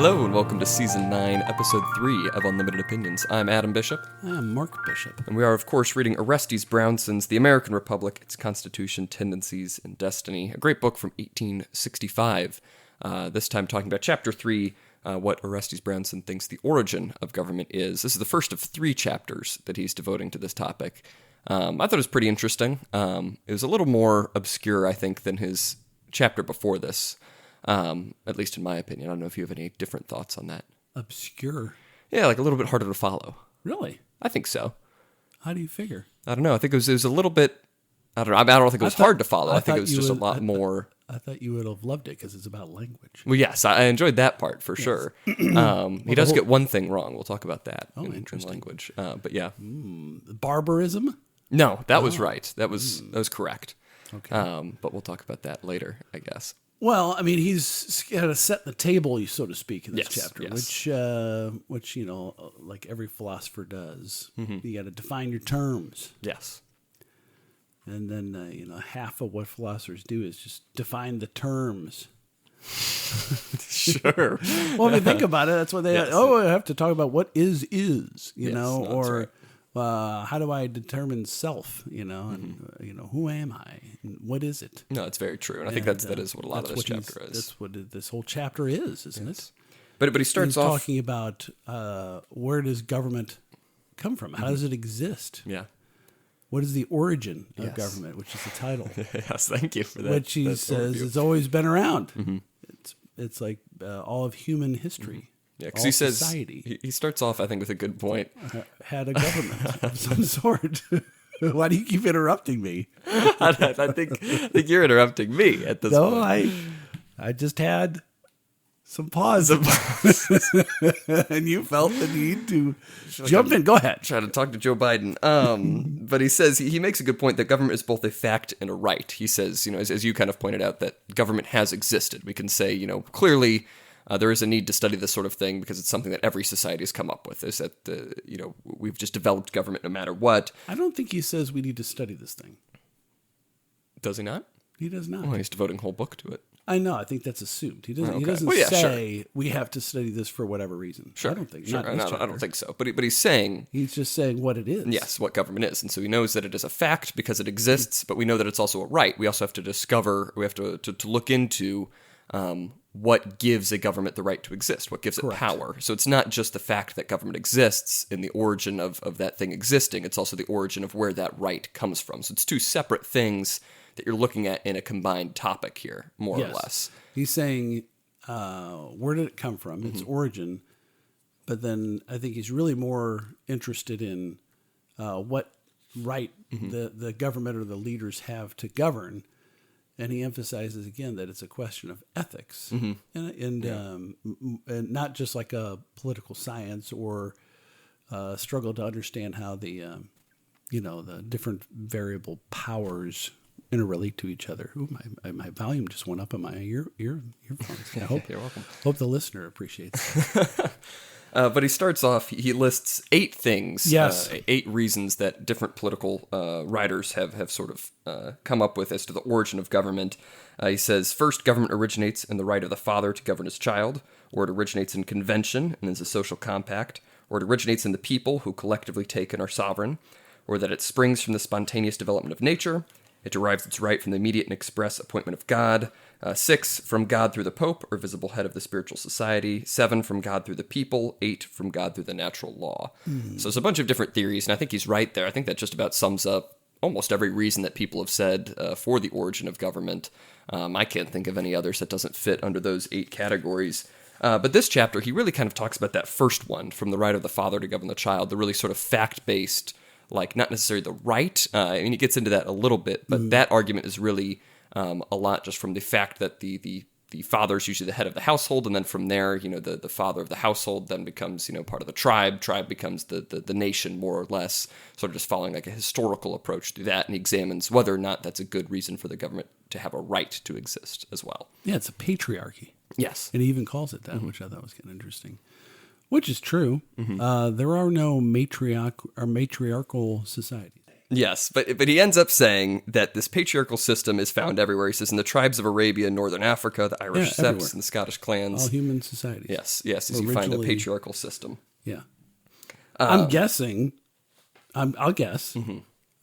Hello and welcome to Season 9, Episode 3 of Unlimited Opinions. I'm Adam Bishop. I'm Mark Bishop. And we are, of course, reading Orestes Brownson's The American Republic, Its Constitution, Tendencies, and Destiny, a great book from 1865. This time talking about Chapter 3, what Orestes Brownson thinks the origin of government is. This is the first of 3 chapters that he's devoting to this topic. I thought it was pretty interesting. It was a little more obscure, I think, than his chapter before this. At least in my opinion. I don't know if you have any different thoughts on that. Obscure? Yeah, like a little bit harder to follow. Really? I think so. How do you figure? I don't know. I think it was a little bit, I don't know. I don't think it was hard to follow. I think it was just a lot more. I thought you would have loved it because it's about language. Well, yes, I enjoyed that part for sure. He does get one thing wrong. We'll talk about that in language. But yeah. Barbarism? No, that was right. That was correct. Okay. But we'll talk about that later, I guess. Well, I mean, he's got to set the table, so to speak, in this chapter, yes. which like every philosopher does. Mm-hmm. You got to define your terms. Yes. And then, half of what philosophers do is just define the terms. Sure. Well, if you think about it, that's what they. Yes. I have to talk about what is, right. How do I determine self? And who am I? And what is it? No, it's very true, and I think that is what a lot of this chapter is. That's what this whole chapter is, isn't it? But he starts off talking about where does government come from? How does it exist? Yeah. What is the origin of government? Which is the title. Yes, thank you for that. Which he says it's always been around. Mm-hmm. It's like all of human history. Mm-hmm. Yeah, because he says society he starts off, I think, with a good point. Had a government of some sort. Why do you keep interrupting me? I think you're interrupting me at this point. No, I just had some pause, and you felt the need to jump in. Go ahead. Try to talk to Joe Biden. But he says he makes a good point that government is both a fact and a right. He says, as you kind of pointed out, that government has existed. We can say, clearly. There is a need to study this sort of thing because it's something that every society has come up with. Is that we've just developed government no matter what. I don't think he says we need to study this thing. Does he not? He does not. Well, he's devoting a whole book to it. I know. I think that's assumed. He doesn't. Okay. He doesn't say we have to study this for whatever reason. Sure. I don't think. Sure. No, I don't think so. But he's saying he's just saying what it is. Yes, what government is, and so he knows that it is a fact because it exists. But we know that it's also a right. We also have to discover. We have to look into. What gives a government the right to exist? What gives it power? So it's not just the fact that government exists in the origin of that thing existing. It's also the origin of where that right comes from. So it's 2 separate things that you're looking at in a combined topic here, more or less. He's saying, where did it come from? Its origin. But then I think he's really more interested in what right the government or the leaders have to govern. And he emphasizes again that it's a question of ethics, and not just like a political science or struggle to understand how the different variable powers interrelate to each other. Ooh, my volume just went up on my earphones. I hope You're welcome. Hope the listener appreciates it. But he starts off, he lists 8 things, 8 reasons that different political writers have sort of come up with as to the origin of government. He says, first, government originates in the right of the father to govern his child, or it originates in convention and is a social compact, or it originates in the people who collectively take and are sovereign, or that it springs from the spontaneous development of nature. It derives its right from the immediate and express appointment of God. 6, from God through the Pope, or visible head of the spiritual society. 7, from God through the people. 8, from God through the natural law. So it's a bunch of different theories, and I think he's right there. I think that just about sums up almost every reason that people have said for the origin of government. I can't think of any others that doesn't fit under those 8 categories. But this chapter, he really kind of talks about that first one, from the right of the father to govern the child, the really sort of fact-based, like not necessarily the right. I mean, he gets into that a little bit, but that argument is really a lot just from the fact that the father is usually the head of the household, and then from there, the father of the household then becomes, part of the tribe. Tribe becomes the nation, more or less, sort of just following like a historical approach to that, and he examines whether or not that's a good reason for the government to have a right to exist as well. Yeah, it's a patriarchy. Yes. And he even calls it that, which I thought was kind of interesting. Which is true. There are no matriarchal societies. Yes, but he ends up saying that this patriarchal system is found everywhere. He says in the tribes of Arabia, Northern Africa, the Irish septs, everywhere. and the Scottish clans. All human societies. Yes, as you find the patriarchal system. Yeah. I'm guessing, I'll guess,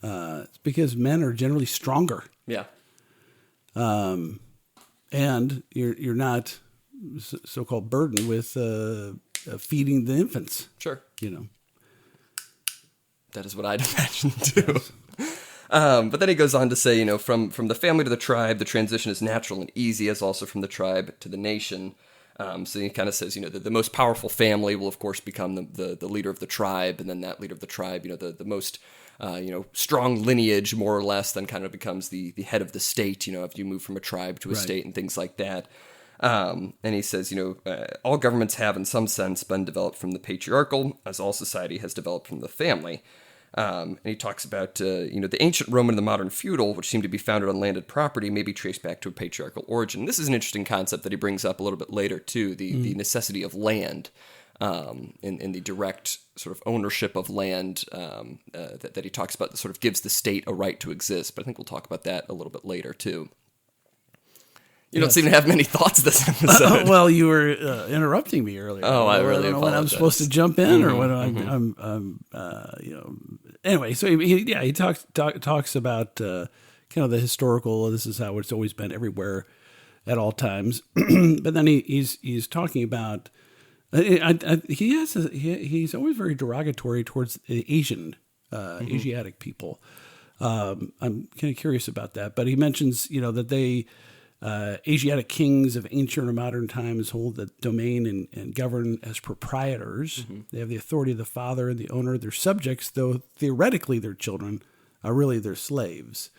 it's because men are generally stronger. Yeah. And you're not so-called burdened with feeding the infants. Sure. You know. That is what I'd imagine too. But then he goes on to say, from the family to the tribe, the transition is natural and easy, as also from the tribe to the nation. So he kind of says, the most powerful family will, of course, become the leader of the tribe, and then that leader of the tribe, the most strong lineage, more or less, then kind of becomes the head of the state, if you move from a tribe to a state and things like that. And he says, all governments have, in some sense, been developed from the patriarchal, as all society has developed from the family. And he talks about, the ancient Roman and the modern feudal, which seem to be founded on landed property, may be traced back to a patriarchal origin. This is an interesting concept that he brings up a little bit later, too, the necessity of land in the direct sort of ownership of land that he talks about that sort of gives the state a right to exist. But I think we'll talk about that a little bit later, too. You don't seem to have many thoughts this episode. Well, you were interrupting me earlier. Oh, I really apologize. When I'm supposed to jump in, or when I'm Anyway, so he talks about kind of the historical. This is how it's always been everywhere, at all times. But then he's talking about. He's always very derogatory towards Asiatic people. I'm kind of curious about that, but he mentions that they. Asiatic kings of ancient or modern times hold the domain and govern as proprietors. They have the authority of the father and the owner of their subjects, though theoretically their children are really their slaves.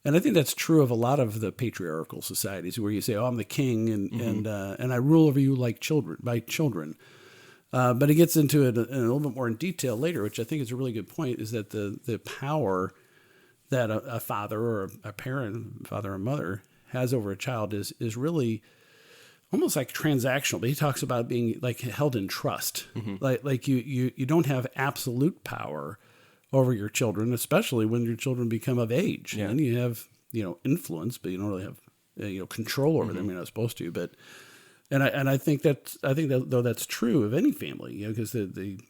And I think that's true of a lot of the patriarchal societies where you say, "Oh, I'm the king and I rule over you like children." But he gets into it a little bit more in detail later, which I think is a really good point. Is that the power that a father or a parent, father or mother, has over a child is really almost like transactional, but he talks about being like held in trust. Like you don't have absolute power over your children, especially when your children become of age. Yeah. And you have, influence, but you don't really have, control over them. You're not supposed to, but, I think that though that's true of any family, because the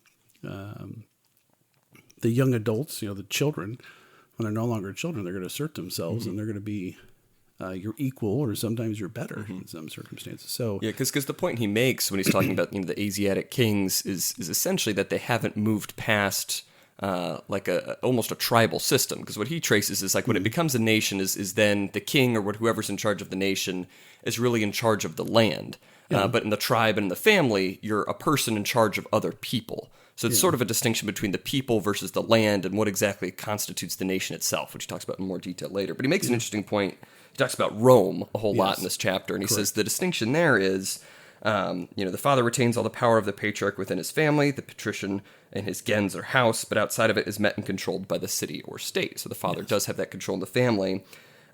young adults, the children, when they're no longer children, they're going to assert themselves and they're going to be, you're equal, or sometimes you're better in some circumstances. So because the point he makes when he's talking about the Asiatic kings is essentially that they haven't moved past like almost a tribal system. Because what he traces is like when it becomes a nation is then the king or whoever's in charge of the nation is really in charge of the land. But in the tribe and in the family, you're a person in charge of other people. So it's sort of a distinction between the people versus the land and what exactly constitutes the nation itself, which he talks about in more detail later. But he makes an interesting point. He talks about Rome a whole lot in this chapter, and he says the distinction there is, the father retains all the power of the patriarch within his family, the patrician in his gens or house, but outside of it is met and controlled by the city or state. So the father does have that control in the family.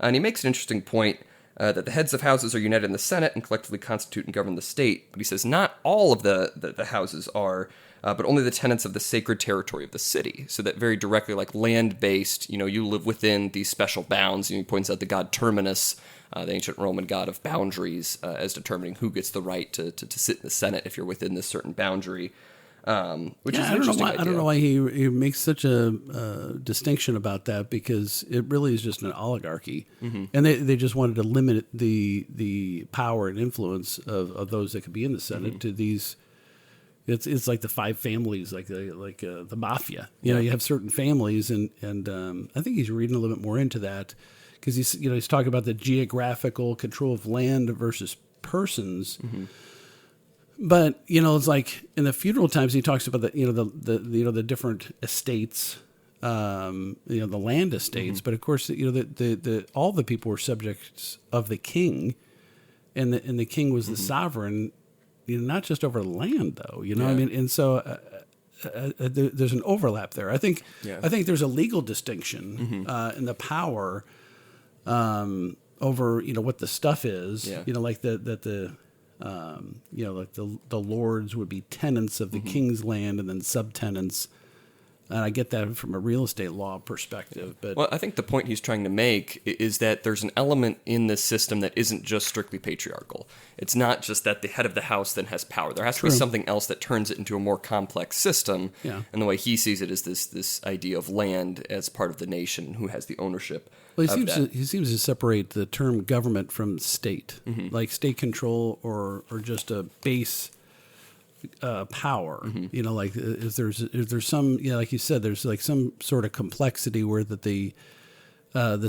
And he makes an interesting point that the heads of houses are united in the Senate and collectively constitute and govern the state. But he says not all of the houses are, but only the tenants of the sacred territory of the city. So that very directly, like land-based, you live within these special bounds. He points out the god Terminus, the ancient Roman god of boundaries, as determining who gets the right to sit in the Senate if you're within this certain boundary. Which is an interesting idea. I don't know why he makes such a distinction about that, because it really is just an oligarchy, and they just wanted to limit the power and influence of those that could be in the Senate to these. It's like the five families, like the mafia. You have certain families, and I think he's reading a little bit more into that, because he's talking about the geographical control of land versus persons. But it's like in the feudal times, he talks about the different estates, the land estates. But of course, all the people were subjects of the king, and the king was the sovereign. Not just over land, though. I mean, and so there's an overlap there. I think there's a legal distinction in the power over what the stuff is. Like the lords would be tenants of the king's land, and then subtenants And I get that from a real estate law perspective. But well, I think the point he's trying to make is that there's an element in this system that isn't just strictly patriarchal. It's not just that the head of the house then has power. There has to be something else that turns it into a more complex system. Yeah. And the way he sees it is this idea of land as part of the nation, who has the ownership. Well, he seems to separate the term government from state, like state control or just a base power. You know, like is there's some, like you said, there's like some sort of complexity where that the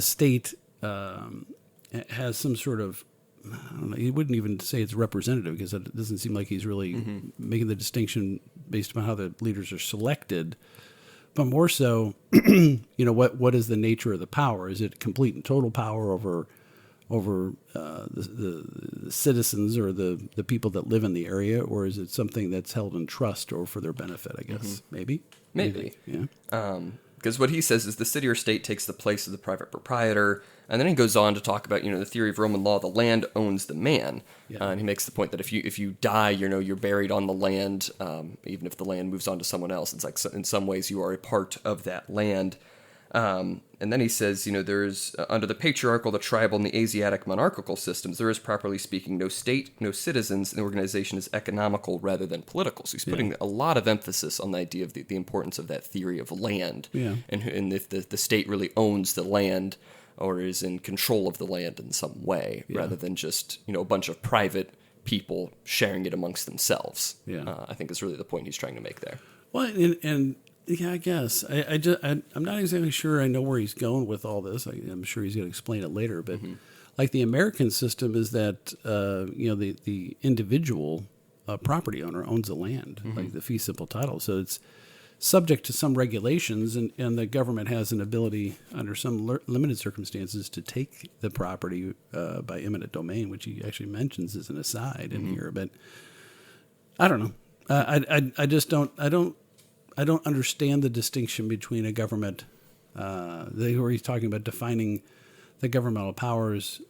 state has some sort of, I don't know, he wouldn't even say it's representative, because it doesn't seem like he's really making the distinction based upon how the leaders are selected. But more so, what is the nature of the power? Is it complete and total power over the citizens or the people that live in the area, or is it something that's held in trust or for their benefit? I guess maybe. Yeah. Because what he says is the city or state takes the place of the private proprietor, and then he goes on to talk about the theory of Roman law. The land owns the man, and he makes the point that if you die, you're buried on the land, even if the land moves on to someone else. It's like in some ways you are a part of that land. And then he says, there's under the patriarchal, the tribal, and the Asiatic monarchical systems, there is, properly speaking, no state, no citizens, and the organization is economical rather than political. So he's putting a lot of emphasis on the idea of the importance of that theory of land, and if the state really owns the land or is in control of the land in some way, rather than just a bunch of private people sharing it amongst themselves. I think is really the point he's trying to make there. Well, and yeah, I guess I'm not exactly sure I know where he's going with all this. I'm sure he's going to explain it later. But like the American system is that the individual property owner owns the land, like the fee simple title. So it's subject to some regulations, and the government has an ability under some limited circumstances to take the property by eminent domain, which he actually mentions as an aside in here. But I don't know. I don't understand the distinction between a government, where he's talking about defining the governmental powers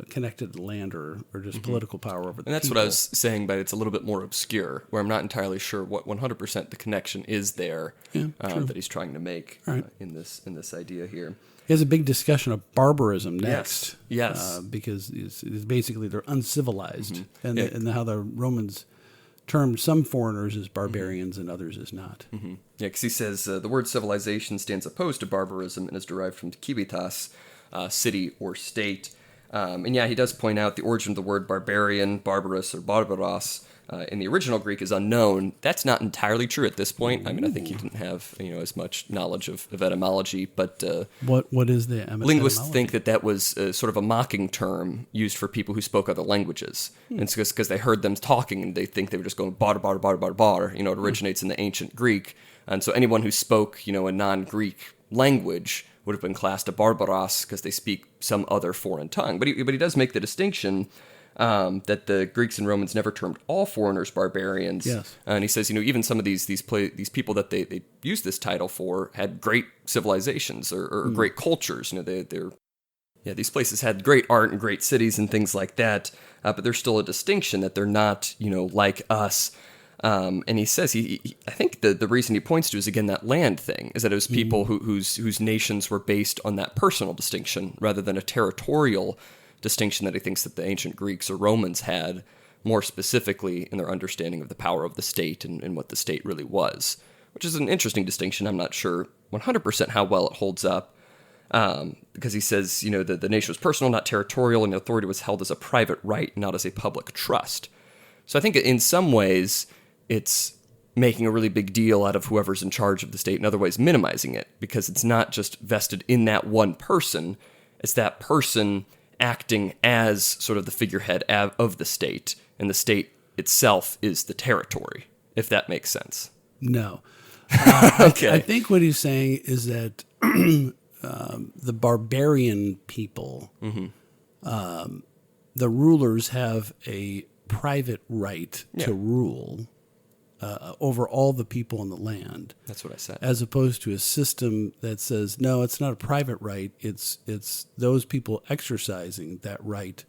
connected to land or just political power over the people. And that's what I was saying, but it's a little bit more obscure, where I'm not entirely sure what 100% the connection is there that he's trying to make in this idea here. He has a big discussion of barbarism next. Yes. Because it's basically they're uncivilized, and how the Romans termed some foreigners as barbarians and others as not. Yeah, because he says the word civilization stands opposed to barbarism and is derived from kibitas, city or state. And he does point out the origin of the word barbarian, barbarous, or barbaros in the original Greek is unknown. That's not entirely true at this point. I mean, I think he didn't have as much knowledge of etymology, but what is the linguists etymology? think that was sort of a mocking term used for people who spoke other languages. And it's because they heard them talking and they think they were just going bar bar bar bar bar. It originates in the ancient Greek, and so anyone who spoke a non-Greek language would have been classed a barbaros because they speak some other foreign tongue. But he does make the distinction that the Greeks and Romans never termed all foreigners barbarians. Yes. And he says, even some of these people that they used this title for had great civilizations or great cultures. These places had great art and great cities and things like that. But there's still a distinction that they're not, like us. And he says, I think the reason he points to is, again, that land thing, is that it was people whose nations were based on that personal distinction rather than a territorial distinction that he thinks that the ancient Greeks or Romans had, more specifically in their understanding of the power of the state and what the state really was, which is an interesting distinction. I'm not sure 100% how well it holds up, because he says, the nation was personal, not territorial, and the authority was held as a private right, not as a public trust. So I think in some ways it's making a really big deal out of whoever's in charge of the state, in other ways minimizing it, because it's not just vested in that one person, it's that person acting as sort of the figurehead of the state, and the state itself is the territory, if that makes sense. No. Okay. I think what he's saying is that the barbarian people, the rulers have a private right to rule over all the people in the land. That's what I said. As opposed to a system that says, no, it's not a private right. It's those people exercising that right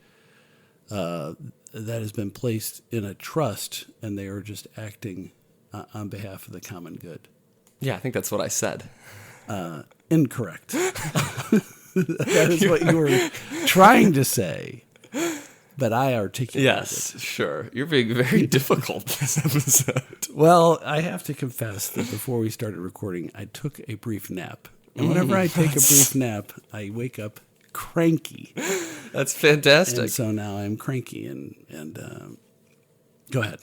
that has been placed in a trust, and they are just acting on behalf of the common good. Yeah, I think that's what I said. Incorrect. That is what you were trying to say, but I articulated Yes, sure. You're being very difficult this episode. Well, I have to confess that before we started recording, I took a brief nap. And whenever I take a brief nap, I wake up cranky. That's fantastic. And so now I'm cranky and go ahead.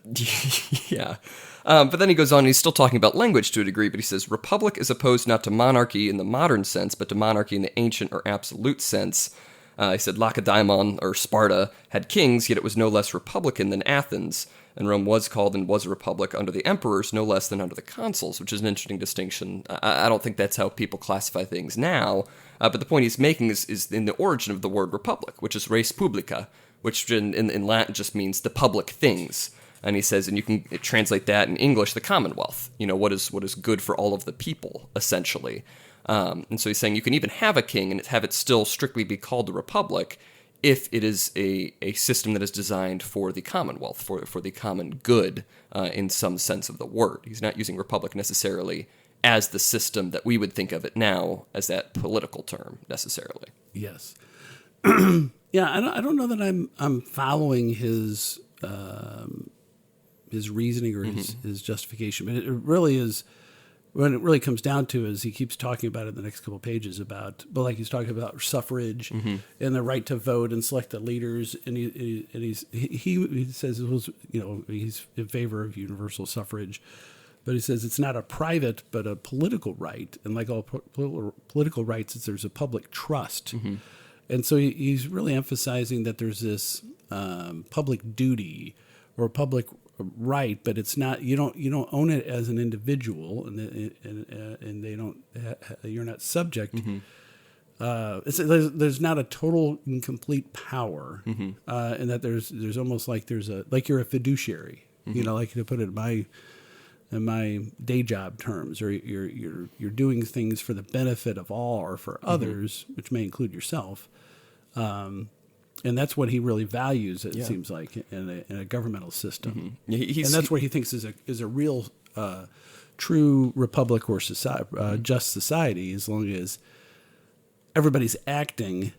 Yeah. But then he goes on, and he's still talking about language to a degree, but he says, republic is opposed not to monarchy in the modern sense, but to monarchy in the ancient or absolute sense. He said Lacedaemon, or Sparta, had kings, yet it was no less republican than Athens, and Rome was called and was a republic under the emperors, no less than under the consuls, which is an interesting distinction. I don't think that's how people classify things now, but the point he's making is in the origin of the word republic, which is res publica, which in Latin just means the public things. And he says, and you can translate that in English, the Commonwealth, what is good for all of the people, essentially. And so he's saying you can even have a king and have it still strictly be called the Republic if it is a system that is designed for the Commonwealth, for the common good in some sense of the word. He's not using Republic necessarily as the system that we would think of it now as that political term necessarily. Yes. Yeah, I don't know that I'm following his reasoning or his justification, but it really is. When it really comes down to is he keeps talking about it in the next couple of pages but like he's talking about suffrage and the right to vote and select the leaders, and he says it was, he's in favor of universal suffrage, but he says it's not a private but a political right, and like all political rights, there's a public trust, and so he's really emphasizing that there's this public duty or public right, but it's not. You don't own it as an individual, and they don't. You're not subject. There's not a total and complete power, and that there's almost like you're a fiduciary. Like to put it in my day job terms, or you're doing things for the benefit of all or for others, which may include yourself. And that's what he really values, it seems like, in a governmental system. And that's what he thinks is a real, true republic or just society, as long as everybody's acting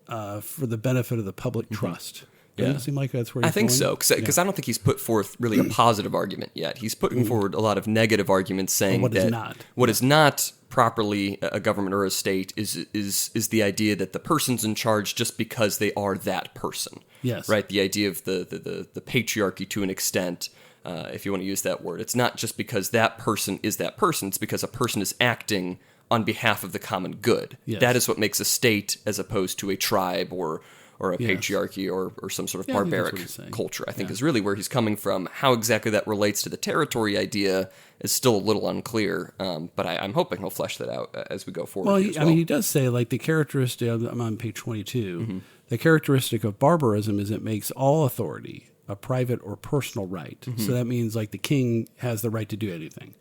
for the benefit of the public trust. Doesn't it seem like that's where he's going? I think so, because I don't think he's put forth really a positive argument yet. He's putting forward a lot of negative arguments saying what is not properly a government or a state is the idea that the person's in charge just because they are that person. Yes. Right? The idea of the patriarchy to an extent, if you want to use that word. It's not just because that person is that person, it's because a person is acting on behalf of the common good. Yes. That is what makes a state as opposed to a tribe or a patriarchy or some sort of barbaric culture, I think is really where he's coming from. How exactly that relates to the territory idea is still a little unclear, but I'm hoping he'll flesh that out as we go forward. Well, I mean, he does say, like, the characteristic, I'm on page 22, the characteristic of barbarism is it makes all authority a private or personal right. So that means, like, the king has the right to do anything.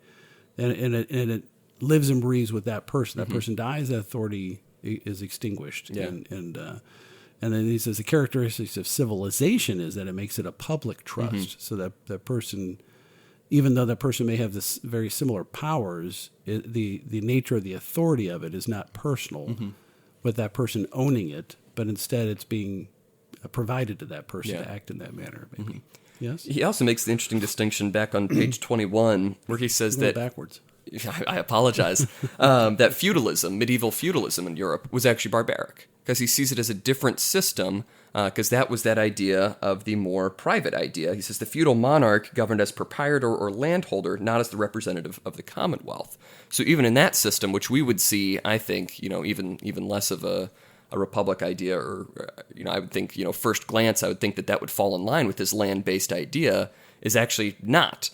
And it lives and breathes with that person. That person dies, that authority is extinguished. Yeah. And then he says the characteristics of civilization is that it makes it a public trust, so that the person, even though that person may have this very similar powers, the nature of the authority of it is not personal, with that person owning it, but instead it's being provided to that person to act in that manner. Maybe. Yes. He also makes the interesting distinction back on page 21, where he says that backwards. I apologize. That feudalism, medieval feudalism in Europe, was actually barbaric, because he sees it as a different system, because that was that idea of the more private idea. He says the feudal monarch governed as proprietor or landholder, not as the representative of the Commonwealth. So even in that system, which we would see, I think, even less of a republic idea, or I would think, first glance, I would think that would fall in line with this land-based idea, is actually not.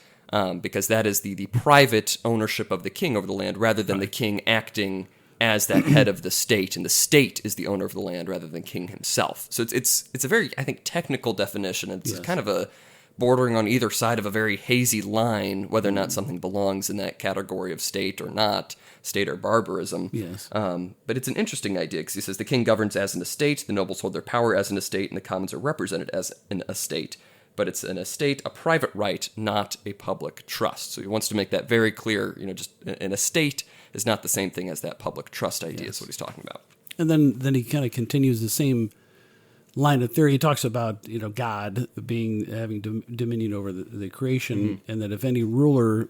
Because that is the private ownership of the king over the land, rather than the king acting as that head of the state, and the state is the owner of the land rather than king himself. So it's a very, I think, technical definition. It's kind of a bordering on either side of a very hazy line, whether or not something belongs in that category of state or not, state or barbarism. Yes. But it's an interesting idea, because he says the king governs as an estate, the nobles hold their power as an estate, and the commons are represented as an estate. but it's an estate, a private right, not a public trust. So he wants to make that very clear. Just an estate is not the same thing as that public trust idea. Is what he's talking about. And then he kind of continues the same line of theory. He talks about God having dominion over the creation, and that if any ruler,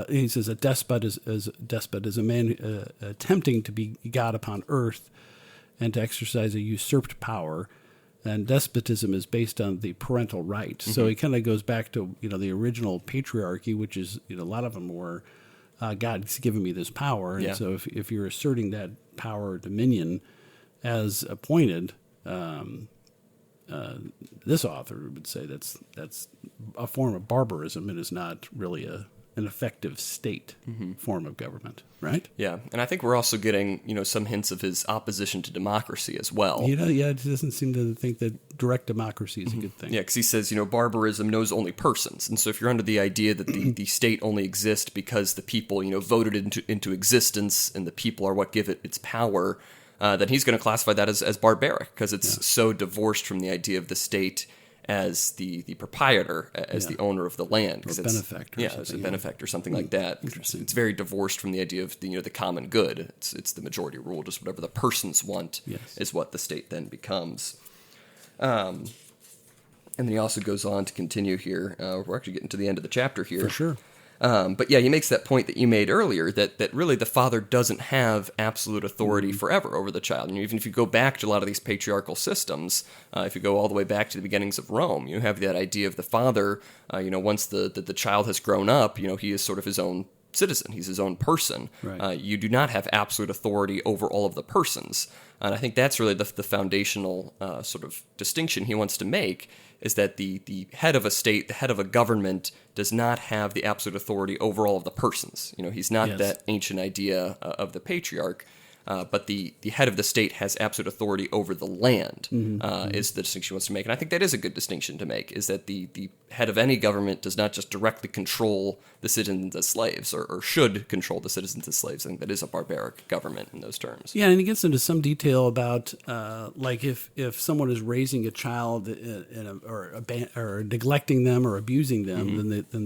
he says a despot is a man attempting to be God upon earth and to exercise a usurped power. And despotism is based on the parental right. So he kind of goes back to the original patriarchy, which is a lot of them were God's given me this power, and so if you're asserting that power or dominion as appointed, this author would say that's a form of barbarism and is not really an effective state form of government, right? Yeah, and I think we're also getting some hints of his opposition to democracy as well. He doesn't seem to think that direct democracy is a good thing. Yeah, because he says barbarism knows only persons, and so if you're under the idea that the state only exists because the people voted into existence and the people are what give it its power, then he's going to classify that as barbaric because it's so divorced from the idea of the state as the proprietor, as the owner of the land. Or benefactor. As a benefactor, something like that. It's very divorced from the idea of the common good. It's the majority rule, just whatever the persons want is what the state then becomes. And then he also goes on to continue here. We're actually getting to the end of the chapter here. For sure. But he makes that point that you made earlier, that really the father doesn't have absolute authority forever over the child. And even if you go back to a lot of these patriarchal systems, if you go all the way back to the beginnings of Rome, you have that idea of the father, once the child has grown up, he is sort of his own citizen. He's his own person. Right. You do not have absolute authority over all of the persons. And I think that's really the foundational sort of distinction he wants to make, is that the head of a state, the head of a government, does not have the absolute authority over all of the persons. He's not that ancient idea of the patriarch, but the head of the state has absolute authority over the land, is the distinction he wants to make. And I think that is a good distinction to make, is that the head of any government does not just directly control the citizens as slaves, or should control the citizens as slaves. I think that is a barbaric government in those terms. Yeah, and he gets into some detail about, like if someone is raising a child or neglecting them or abusing them, then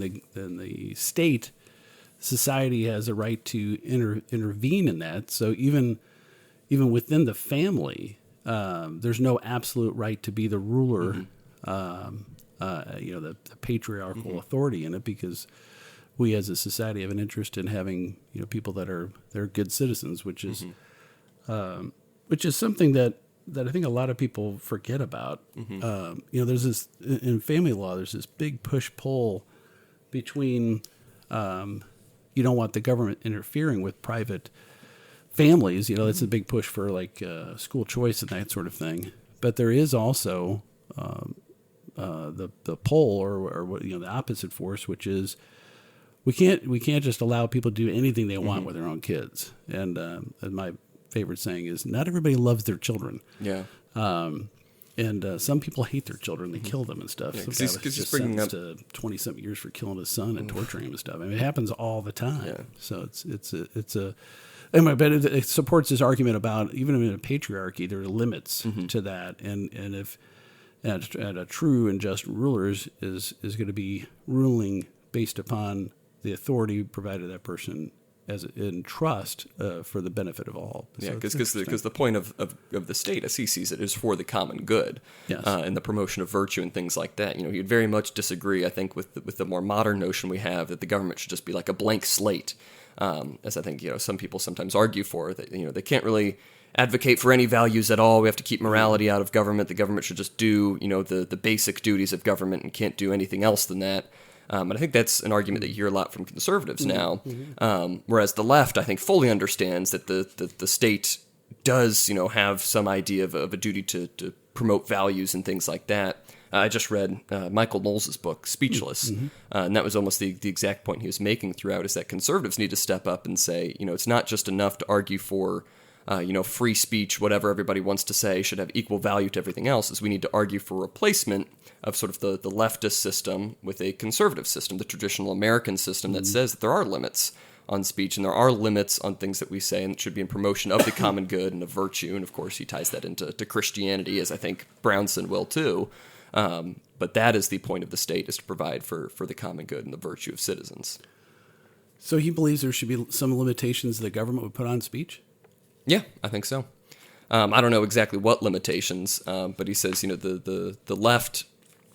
the state, society has a right to intervene in that. So even within the family, there's no absolute right to be the ruler, the patriarchal authority in it, because we as a society have an interest in having people that are good citizens, which is something that I think a lot of people forget about. There's this in family law. There's this big push-pull between. You don't want the government interfering with private families. It's a big push for like school choice and that sort of thing. But there is also the pole or the opposite force, which is we can't just allow people to do anything they want with their own kids. And my favorite saying is, not everybody loves their children. Yeah. And some people hate their children; they kill them and stuff. Yeah, because he's bringing up to 20-something years for killing his son and torturing him and stuff. I mean, it happens all the time. Yeah. So anyway, but it supports his argument about even in a patriarchy, there are limits to that, and if a true and just ruler is going to be ruling based upon the authority provided to that person as in trust for the benefit of all. Yeah, because the point of the state, as he sees it, is for the common good, and the promotion of virtue and things like that. He'd very much disagree, I think, with the more modern notion we have that the government should just be like a blank slate, as I think some people sometimes argue for. That they can't really advocate for any values at all. We have to keep morality out of government. The government should just do the basic duties of government and can't do anything else than that. And I think that's an argument that you hear a lot from conservatives now, whereas the left, I think, fully understands that the state does, have some idea of a duty to promote values and things like that. I just read Michael Knowles' book, Speechless, and that was almost the exact point he was making throughout, is that conservatives need to step up and say, it's not just enough to argue for free speech, whatever everybody wants to say should have equal value to everything else, is we need to argue for replacement of sort of the leftist system with a conservative system, the traditional American system that says that there are limits on speech and there are limits on things that we say, and it should be in promotion of the common good and of virtue. And of course, he ties that into Christianity, as I think Brownson will too. But that is the point of the state, is to provide for the common good and the virtue of citizens. So he believes there should be some limitations the government would put on speech? Yeah, I think so. I don't know exactly what limitations, but he says, the left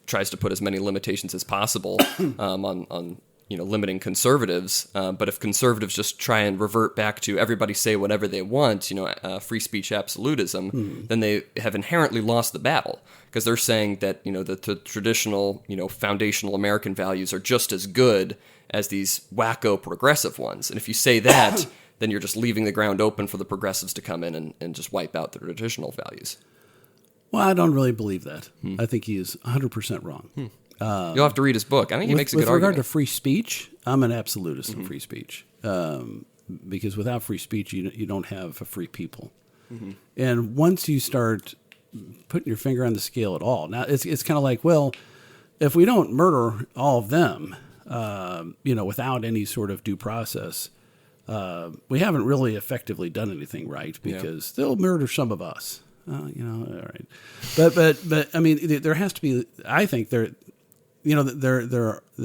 tries to put as many limitations as possible on limiting conservatives. But if conservatives just try and revert back to everybody say whatever they want, free speech absolutism, then they have inherently lost the battle, because they're saying that, the traditional, foundational American values are just as good as these wacko progressive ones. And if you say that, then you're just leaving the ground open for the progressives to come in and just wipe out the traditional values. Well, I don't really believe that. I think he is 100% wrong. You'll have to read his book. I think he makes a good argument. With regard to free speech, I'm an absolutist in free speech. Because without free speech, you don't have a free people. And once you start putting your finger on the scale at all, now it's kind of like, well, if we don't murder all of them, without any sort of due process, we haven't really effectively done anything right, because they'll murder some of us. All right. But I mean, there has to be, I think there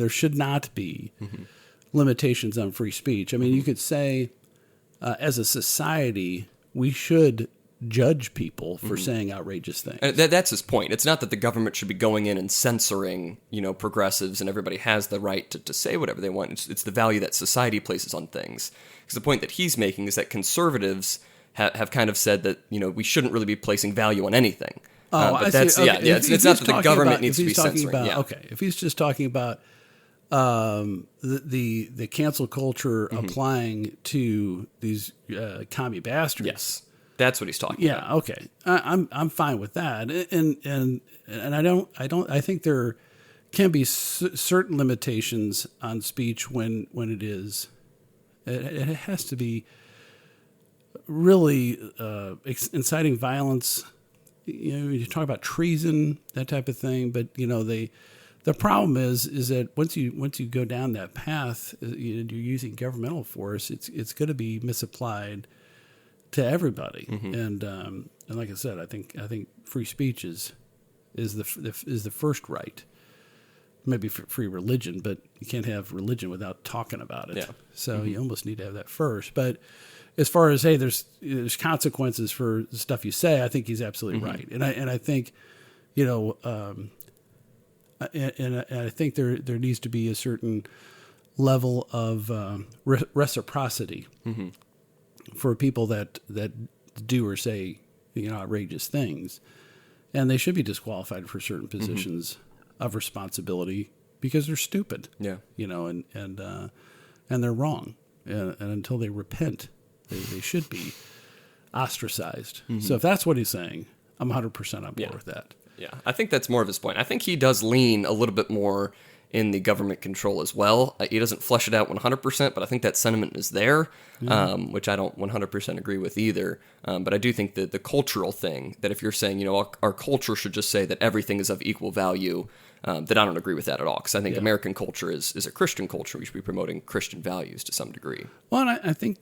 should not be limitations on free speech. I mean, you could say, as a society, we should judge people for saying outrageous things. That's his point. It's not that the government should be going in and censoring, progressives, and everybody has the right to say whatever they want. It's the value that society places on things. Because the point that he's making is that conservatives have kind of said that, we shouldn't really be placing value on anything. But that's, okay. It's not that the government needs to be censoring. Okay, if he's just talking about the cancel culture applying to these commie bastards. Yes, that's what he's talking about. Yeah, okay, I'm fine with that, and I think there can be certain limitations on speech when it has to be really inciting violence. You talk about treason, that type of thing, but the problem is that once you go down that path, you're using governmental force. It's going to be misapplied to everybody, and like I said, I think free speech is the first right. Maybe free religion, but you can't have religion without talking about it. Yeah. So you almost need to have that first. But as far as, hey, there's consequences for the stuff you say, I think he's absolutely right. And I think, and I think there needs to be a certain level of reciprocity for people that do or say outrageous things, and they should be disqualified for certain positions of responsibility because they're stupid. Yeah, and they're wrong, and until they repent, they should be ostracized. So if that's what he's saying, I'm 100% on board with that. Yeah, I think that's more of his point. I think he does lean a little bit more in the government control as well. He doesn't flesh it out 100%, but I think that sentiment is there, which I don't 100% agree with either. But I do think that the cultural thing, that if you're saying, our culture should just say that everything is of equal value, that I don't agree with that at all. Because I think American culture is a Christian culture. We should be promoting Christian values to some degree. Well, and I think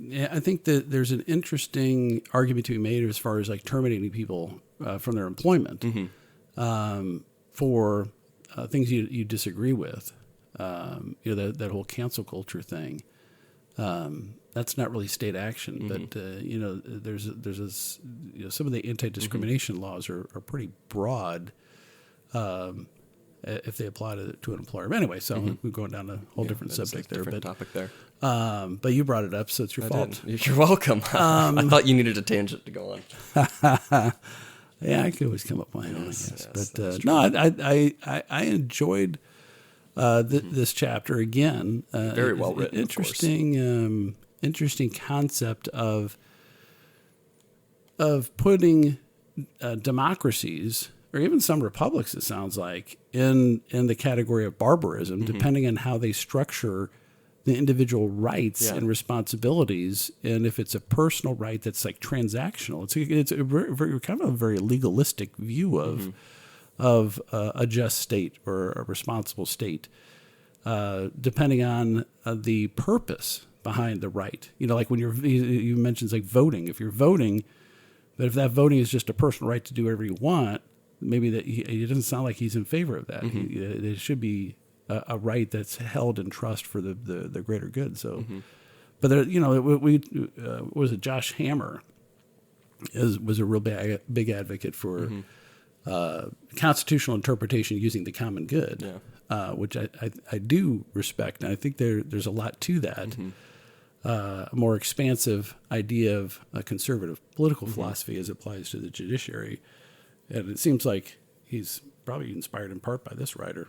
that there's an interesting argument to be made as far as like terminating people from their employment for things you disagree with. That whole cancel culture thing. That's not really state action, but there's this, some of the anti-discrimination laws are pretty broad if they apply to an employer. But anyway, so we're going down a whole different subject there. Different topic there. But you brought it up, so it's your fault. You're welcome. I thought you needed a tangent to go on. Yeah, I could always come up with my own, I guess. But no, I enjoyed this chapter again. Very well written. Interesting concept of putting democracies, or even some republics, it sounds like, in the category of barbarism, depending on how they structure the individual rights and responsibilities, and if it's a personal right that's like transactional, it's a very, kind of a very legalistic view of a just state or a responsible state, depending on the purpose behind the right. Like when you mentioned like voting. If you're voting, but if that voting is just a personal right to do whatever you want, maybe that he doesn't sound like he's in favor of that. It should be a right that's held in trust for the greater good. So, but there, was it Josh Hammer was a real big advocate for constitutional interpretation using the common good, which I do respect, and I think there's a lot to that. A more expansive idea of a conservative political philosophy as it applies to the judiciary. And it seems like he's probably inspired in part by this writer.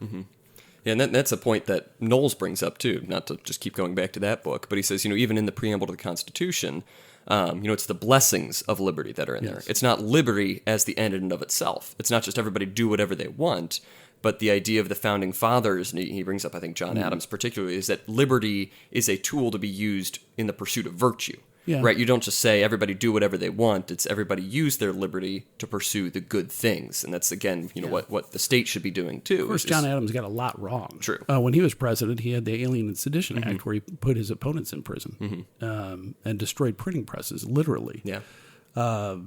Yeah, and that's a point that Knowles brings up, too, not to just keep going back to that book. But he says, even in the preamble to the Constitution, it's the blessings of liberty that are in there. It's not liberty as the end in and of itself. It's not just everybody do whatever they want. But the idea of the founding fathers, and he brings up, I think, John Adams particularly, is that liberty is a tool to be used in the pursuit of virtue. Yeah. Right? You don't just say everybody do whatever they want. It's everybody use their liberty to pursue the good things. And that's, again, what the state should be doing, too. Of course, John Adams got a lot wrong. True. When he was president, he had the Alien and Sedition Act where he put his opponents in prison and destroyed printing presses, literally. Yeah.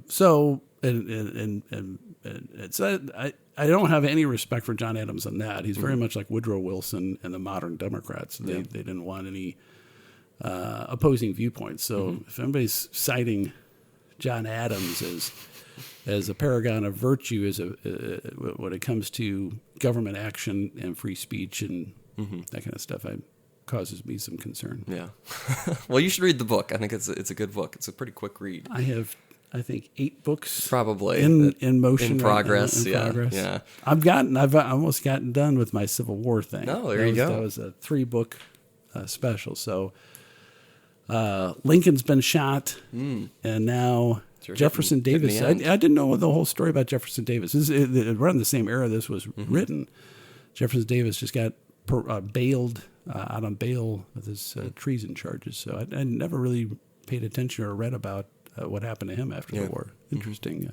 So, and it's I don't have any respect for John Adams on that. He's very much like Woodrow Wilson and the modern Democrats. They didn't want any opposing viewpoints. So if anybody's citing John Adams as a paragon of virtue when it comes to government action and free speech and that kind of stuff, causes me some concern. Yeah. Well, you should read the book. I think it's a good book. It's a pretty quick read. I have, I think, 8 books probably in motion, in progress. Right now, in progress. Yeah. I've almost gotten done with my Civil War thing. Oh, there you go. That was a 3-book special. So Lincoln's been shot, and now Jefferson Davis. I didn't know the whole story about Jefferson Davis. Around the same era this was written. Jefferson Davis just got bailed out on bail with his treason charges. So I never really paid attention or read about what happened to him after the war. Interesting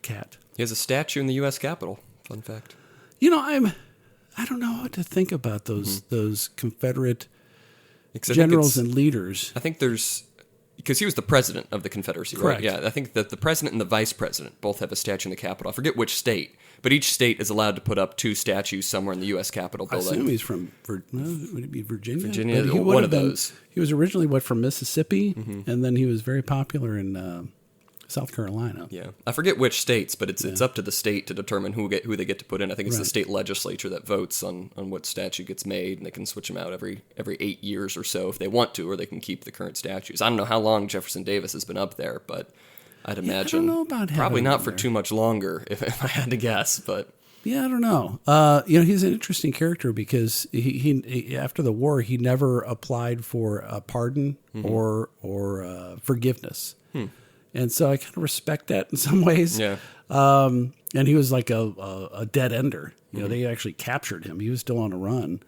cat. He has a statue in the U.S. Capitol. Fun fact. I don't know what to think about those Confederate generals and leaders. I think because he was the president of the Confederacy, Correct. Right? Yeah, I think that the president and the vice president both have a statue in the Capitol. I forget which state, but each state is allowed to put up 2 statues somewhere in the U.S. Capitol building. I assume he's from, would it be Virginia? Virginia, one of those. He was originally, from Mississippi, and then he was very popular in South Carolina. Yeah, I forget which states, but it's up to the state to determine who they get to put in. I think it's the state legislature that votes on what statue gets made, and they can switch them out every 8 years or so if they want to, or they can keep the current statues. I don't know how long Jefferson Davis has been up there, but I'd imagine I don't know about probably not for too much longer, if I had to guess. But yeah, I don't know. He's an interesting character because he after the war he never applied for a pardon or forgiveness. And so I kind of respect that in some ways. Yeah. And he was like a dead ender. They actually captured him. He was still on a run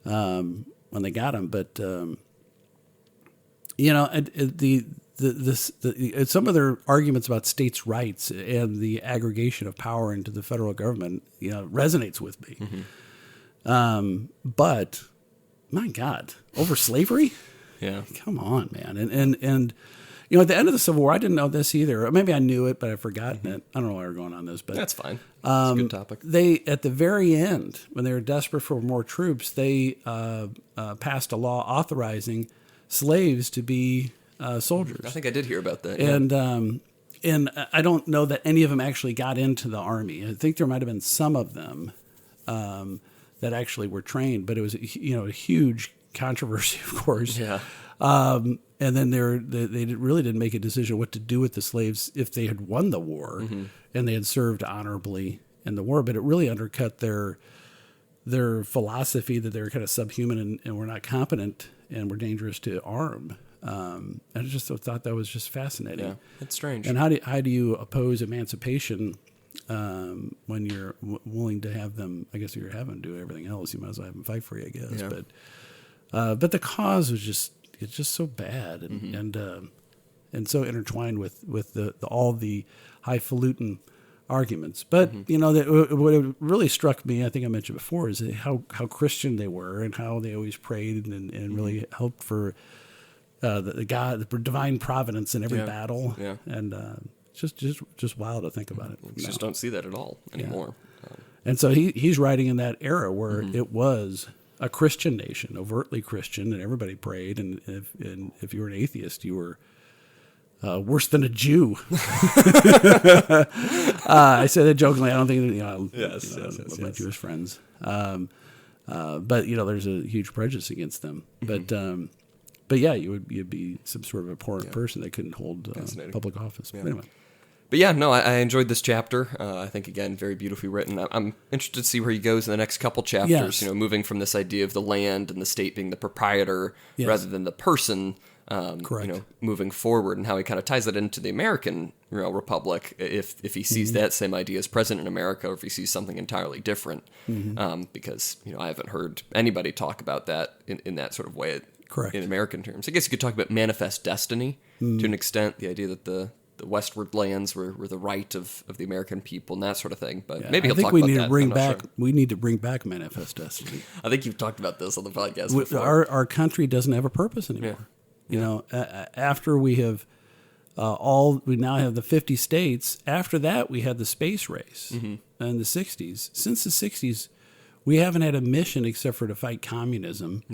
when they got him. But some of their arguments about states' rights and the aggregation of power into the federal government, resonates with me. But my God, over slavery? Yeah. Come on, man. And at the end of the Civil War, I didn't know this either. Or maybe I knew it, but I've forgotten it. I don't know why we're going on this, but that's fine. It's a good topic. They, at the very end, when they were desperate for more troops, they passed a law authorizing slaves to be soldiers. I think I did hear about that. And I don't know that any of them actually got into the army. I think there might have been some of them that actually were trained, but it was a huge controversy, of course. Yeah. And then they really didn't make a decision what to do with the slaves if they had won the war and they had served honorably in the war. But it really undercut their philosophy that they were kind of subhuman and were not competent and were dangerous to arm. And I just thought that was just fascinating. Yeah, it's strange. And how do you oppose emancipation when you're willing to have them? I guess if you're having them do everything else, you might as well have them fight for you, I guess. Yeah. But the cause was just so bad and so intertwined with all the highfalutin arguments. But what really struck me, I think I mentioned before, is how Christian they were and how they always prayed and really hoped for the divine providence in every battle. Yeah. And just wild to think about it. You just don't see that at all anymore. Yeah. And so he's writing in that era where it was a Christian nation, overtly Christian, and everybody prayed. And if you were an atheist, you were worse than a Jew. I say that jokingly. I don't think my Jewish friends. But there's a huge prejudice against them. But yeah, you'd be some sort of abhorrent person that couldn't hold public office. Yeah. But anyway. But yeah, no, I enjoyed this chapter. I think, again, very beautifully written. I'm interested to see where he goes in the next couple chapters, moving from this idea of the land and the state being the proprietor rather than the person, moving forward, and how he kind of ties that into the American republic, if he sees that same idea as present in America, or if he sees something entirely different. Because, I haven't heard anybody talk about that in that sort of way in American terms. I guess you could talk about manifest destiny to an extent, the idea that the westward lands were the right of the American people and that sort of thing. But maybe he'll talk about that. We need to bring back manifest destiny. I think you've talked about this on the podcast before. Our country doesn't have a purpose anymore. After we have we now have the 50 states. After that, we had the space race in the 60s. Since the 60s, we haven't had a mission except for to fight communism,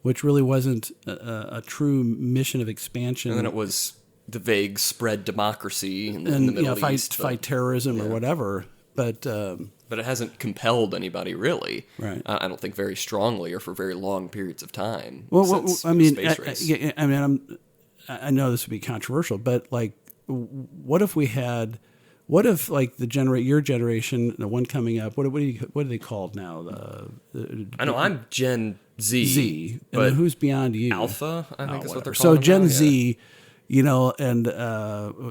which really wasn't a true mission of expansion. And then it was the vague spread democracy in the Middle East. Fight terrorism or whatever. But it hasn't compelled anybody, really. Right. I don't think very strongly or for very long periods of time. Space race. I know this would be controversial, but what if your generation, the one coming up, what are they called now? I know I'm Gen Z. But who's beyond you? Alpha, I think is what they're calling. So Gen Z. And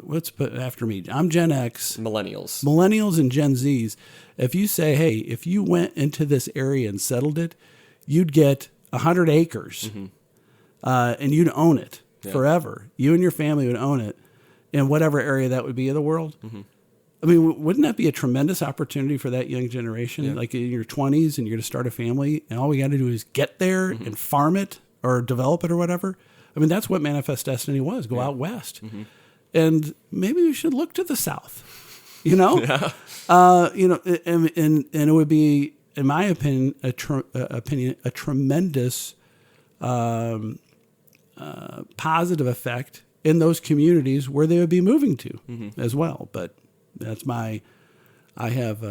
what's after me? I'm Gen X. Millennials and Gen Zs. If you say, hey, if you went into this area and settled it, you'd get 100 acres and you'd own it forever. You and your family would own it in whatever area that would be of the world. I mean, wouldn't that be a tremendous opportunity for that young generation? Like in your 20s and you're going to start a family and all we got to do is get there and farm it or develop it or whatever. I mean, that's what Manifest Destiny was. Go out west. And maybe we should look to the south, and it would be, in my opinion, a tremendous positive effect in those communities where they would be moving to as well. But that's I have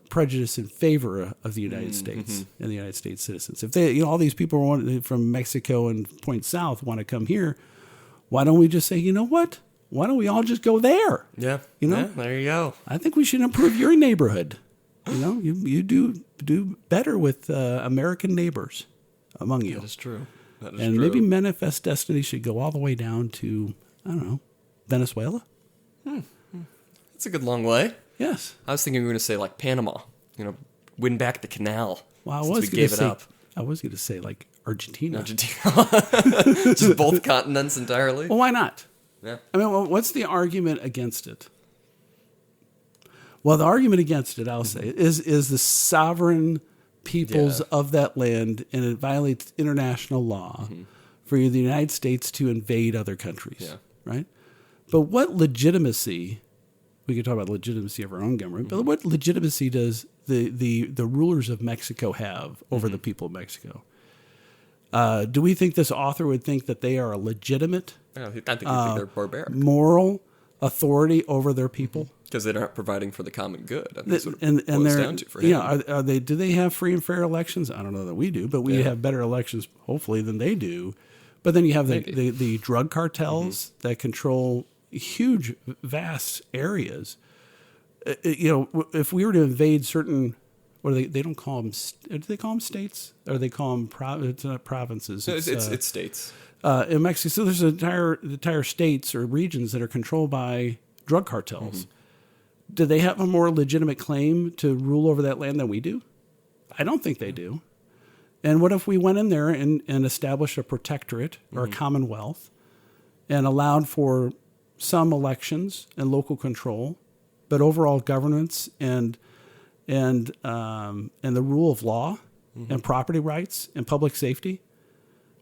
prejudice in favor of the United States and the United States citizens. If they, all these people from Mexico and Point South want to come here, why don't we just say, you know what? Why don't we all just go there? Yeah. There you go. I think we should improve your neighborhood. You do better with American neighbors among you. That is true. And maybe Manifest Destiny should go all the way down to, I don't know, Venezuela. That's a good long way. Yes. I was thinking we were going to say Panama, win back the canal. Well, I was going to say Argentina. Just both continents entirely. Well, why not? Yeah. I mean, what's the argument against it? Well, the argument against it, I'll say, is the sovereign peoples of that land, and it violates international law for the United States to invade other countries, right? But what legitimacy... We could talk about legitimacy of our own government, but what legitimacy does the rulers of Mexico have over the people of Mexico? Do we think this author would think that they are a legitimate, I think they're barbaric, moral authority over their people? Because they're not providing for the common good. I think that's what it boils down to for him. Do they have free and fair elections? I don't know that we do, but we have better elections, hopefully, than they do. But then you have the drug cartels that control huge, vast areas. If we were to invade certain, they don't call them, do they call them states? Or they call them it's not provinces? It's states. In Mexico, so there's entire states or regions that are controlled by drug cartels. Do they have a more legitimate claim to rule over that land than we do? I don't think they do. And what if we went in there and established a protectorate or a commonwealth and allowed for some elections and local control, but overall governance and the rule of law and property rights and public safety?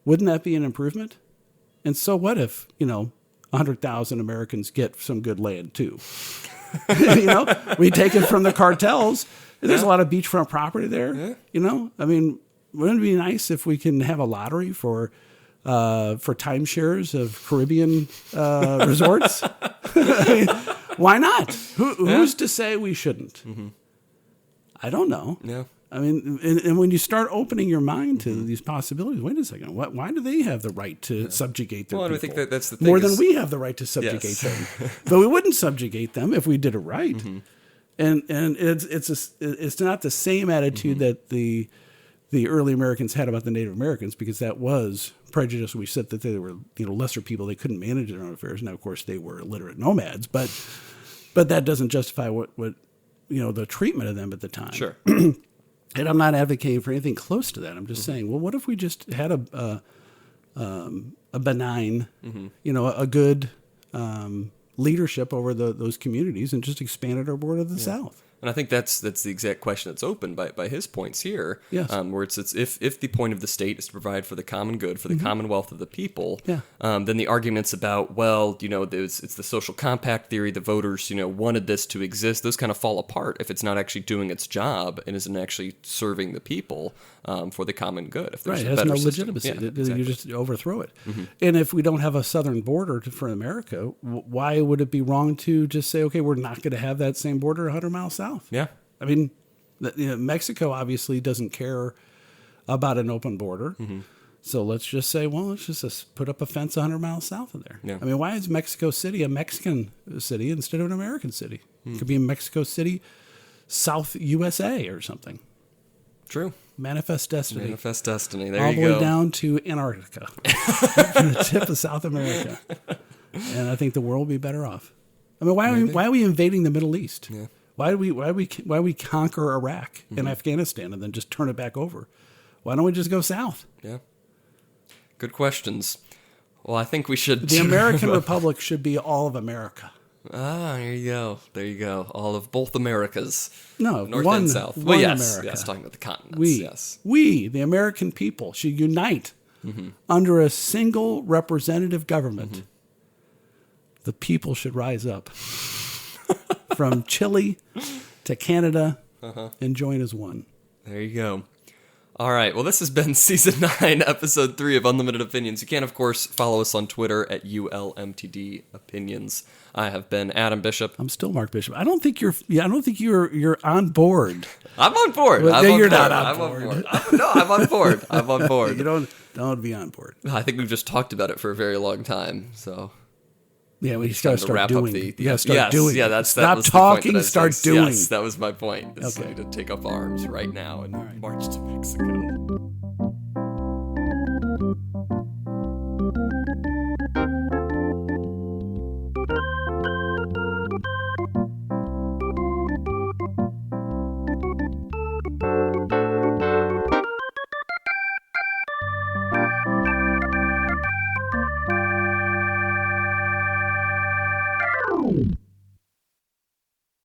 Wouldn't that be an improvement? And so what if, 100,000 Americans get some good land too. We take it from the cartels. There's a lot of beachfront property there. Yeah. I mean, wouldn't it be nice if we can have a lottery for timeshares of Caribbean resorts? I mean, why not? Who's to say we shouldn't? Mm-hmm. I don't know. Yeah. I mean, and when you start opening your mind to these possibilities, wait a second, why do they have the right to subjugate their people? I think that's the thing. More than we have the right to subjugate them. But we wouldn't subjugate them if we did it right. Mm-hmm. And it's not the same attitude that the early Americans had about the Native Americans, because that was prejudice. We said that they were lesser people. They couldn't manage their own affairs. Now, of course, they were illiterate nomads, but that doesn't justify what the treatment of them at the time. Sure. And I'm not advocating for anything close to that. I'm just saying, well, what if we just had a benign, a good leadership over those communities and just expanded our border to the south? And I think that's the exact question that's opened by his points here. Yes. Where it's if the point of the state is to provide for the common good, for the commonwealth of the people, then the arguments about, it's the social compact theory, the voters, wanted this to exist, those kind of fall apart if it's not actually doing its job and isn't actually serving the people for the common good. If there's it has no legitimacy. Exactly. You just overthrow it. Mm-hmm. And if we don't have a southern border for America, why would it be wrong to just say, okay, we're not going to have that same border 100 miles south? Yeah. I mean, Mexico obviously doesn't care about an open border. Mm-hmm. So let's just say, let's just put up a fence 100 miles south of there. Yeah. I mean, why is Mexico City a Mexican city instead of an American city? It could be Mexico City, South USA or something. True. Manifest destiny. Manifest destiny. There all you go. All the way down to Antarctica, from the tip of South America. And I think the world will be better off. I mean, why are we invading the Middle East? Yeah. Why do we conquer Iraq and Afghanistan and then just turn it back over? Why don't we just go south? Yeah. Good questions. Well, I think we should. The American Republic should be all of America. Ah, there you go. There you go. All of both Americas. No, North one, and South. One yes, America. Yes, talking about the continents. We, the American people, should unite under a single representative government. Mm-hmm. The people should rise up from Chile to Canada and join as one. There you go. All right. Well, this has been Season 9, Episode 3 of Unlimited Opinions. You can, of course, follow us on Twitter at ULMTD Opinions. I have been Adam Bishop. I'm still Mark Bishop. I don't think you're on board. I'm on board. You're not on board. I'm on board. I'm on board. You don't be on board. I think we've just talked about it for a very long time. So yeah, we got to start doing. You got to start doing. Yeah, stop talking. Start doing. Yes, that was my point. Okay. To take up arms right now and march to Mexico.